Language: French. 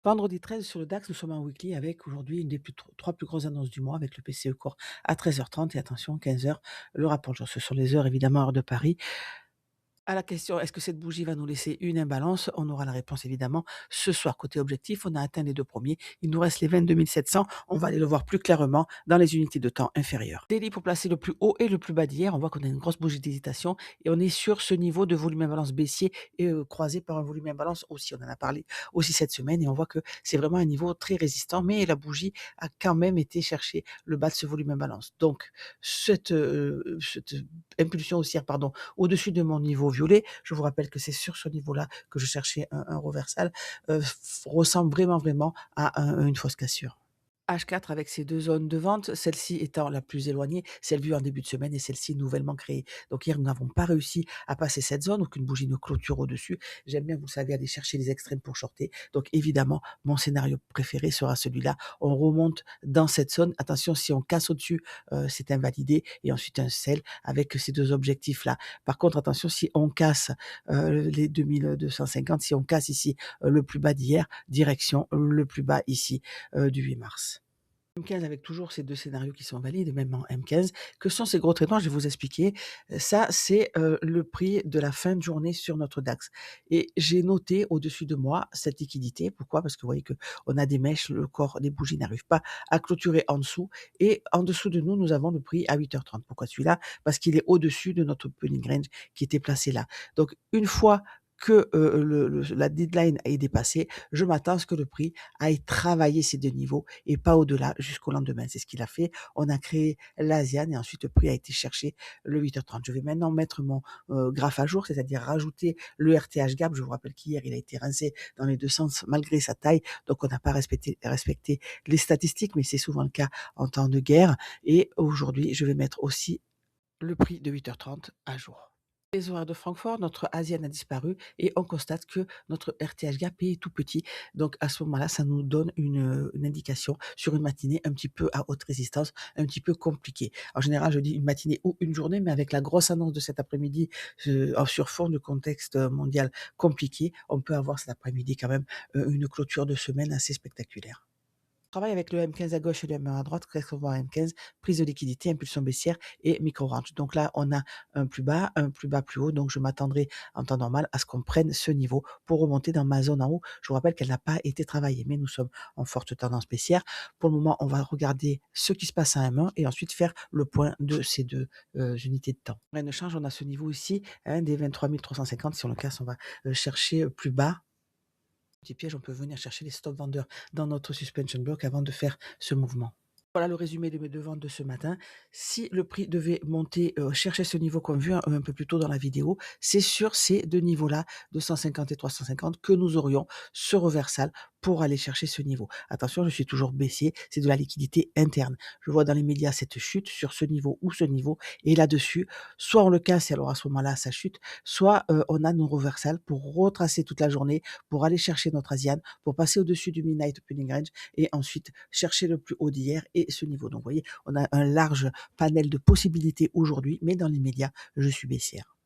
Vendredi 13 sur le DAX, nous sommes en weekly avec aujourd'hui une des 3 plus grosses annonces du mois avec le PCE Core à 13h30 et attention 15h le rapport de jour. Ce sont les heures évidemment heure de Paris. À la question: «Est-ce que cette bougie va nous laisser une imbalance?» On aura la réponse évidemment ce soir. Côté objectif, on a atteint les 2 premiers. Il nous reste les 22 700. On va aller le voir plus clairement dans les unités de temps inférieures. Daily pour placer le plus haut et le plus bas d'hier. On voit qu'on a une grosse bougie d'hésitation et on est sur ce niveau de volume imbalance baissier et croisé par un volume imbalance aussi. On en a parlé aussi cette semaine et on voit que c'est vraiment un niveau très résistant, mais la bougie a quand même été chercher le bas de ce volume imbalance. Donc cette impulsion haussière, pardon, au-dessus de mon niveau violet. Je vous rappelle que c'est sur ce niveau-là que je cherchais un reversal, ressemble vraiment à une fausse cassure. H4 avec ses 2 zones de vente, celle-ci étant la plus éloignée, celle vue en début de semaine et celle-ci nouvellement créée. Donc hier, nous n'avons pas réussi à passer cette zone, aucune bougie ne clôture au-dessus. J'aime bien, vous le savez, aller chercher les extrêmes pour shorter. Donc évidemment, mon scénario préféré sera celui-là. On remonte dans cette zone. Attention, si on casse au-dessus, c'est invalidé et ensuite un sell avec ces 2 objectifs-là. Par contre, attention, si on casse, les 2250, si on casse ici, le plus bas d'hier, direction le plus bas ici, du 8 mars. M15 avec toujours ces 2 scénarios qui sont valides, même en M15. Que sont ces gros traitements? Je vais vous expliquer. Ça, c'est, le prix de la fin de journée sur notre DAX et j'ai noté au-dessus de moi cette liquidité. Pourquoi? Parce que vous voyez qu'on a des mèches, le corps des bougies n'arrive pas à clôturer en dessous et en dessous de nous, nous avons le prix à 8h30. Pourquoi celui-là? Parce qu'il est au-dessus de notre opening range qui était placé là. Donc une fois que, le la deadline est dépassée, je m'attends à ce que le prix aille travailler ces 2 niveaux et pas au-delà jusqu'au lendemain. C'est ce qu'il a fait. On a créé l'Asian et ensuite le prix a été chercher le 8h30. Je vais maintenant mettre mon, graphe à jour, c'est-à-dire rajouter le RTH gap. Je vous rappelle qu'hier, il a été rincé dans les 2 sens malgré sa taille, donc on n'a pas respecté les statistiques, mais c'est souvent le cas en temps de guerre et aujourd'hui, je vais mettre aussi le prix de 8h30 à jour. Les horaires de Francfort, notre Asian a disparu et on constate que notre RTH gap est tout petit. Donc à ce moment-là, ça nous donne une indication sur une matinée un petit peu à haute résistance, un petit peu compliquée. En général, je dis une matinée ou une journée, mais avec la grosse annonce de cet après-midi, sur fond de contexte mondial compliqué, on peut avoir cet après-midi quand même une clôture de semaine assez spectaculaire. Travaille avec le M15 à gauche et le M1 à droite, correspondant à M15, prise de liquidité, impulsion baissière et micro-range. Donc là, on a un plus bas, plus haut. Donc je m'attendrai en temps normal à ce qu'on prenne ce niveau pour remonter dans ma zone en haut. Je vous rappelle qu'elle n'a pas été travaillée, mais nous sommes en forte tendance baissière. Pour le moment, on va regarder ce qui se passe à M1 et ensuite faire le point de ces 2 unités de temps. Rien ne change, on a ce niveau ici, hein, des 23 350. Si on le casse, on va chercher plus bas petit piège, on peut venir chercher les stop vendeurs dans notre suspension block avant de faire ce mouvement. Voilà le résumé de mes 2 ventes de ce matin. Si le prix devait monter, chercher ce niveau qu'on vu un peu plus tôt dans la vidéo, c'est sur ces 2 niveaux-là, 250 et 350, que nous aurions ce reversal pour aller chercher ce niveau. Attention, je suis toujours baissier, c'est de la liquidité interne. Je vois dans les médias cette chute sur ce niveau ou ce niveau et là-dessus, soit on le casse et alors à ce moment-là, ça chute, soit, on a nos reversals pour retracer toute la journée, pour aller chercher notre Asian, pour passer au-dessus du midnight opening range et ensuite chercher le plus haut d'hier et ce niveau. Donc vous voyez, on a un large panel de possibilités aujourd'hui, mais dans les médias, je suis baissière.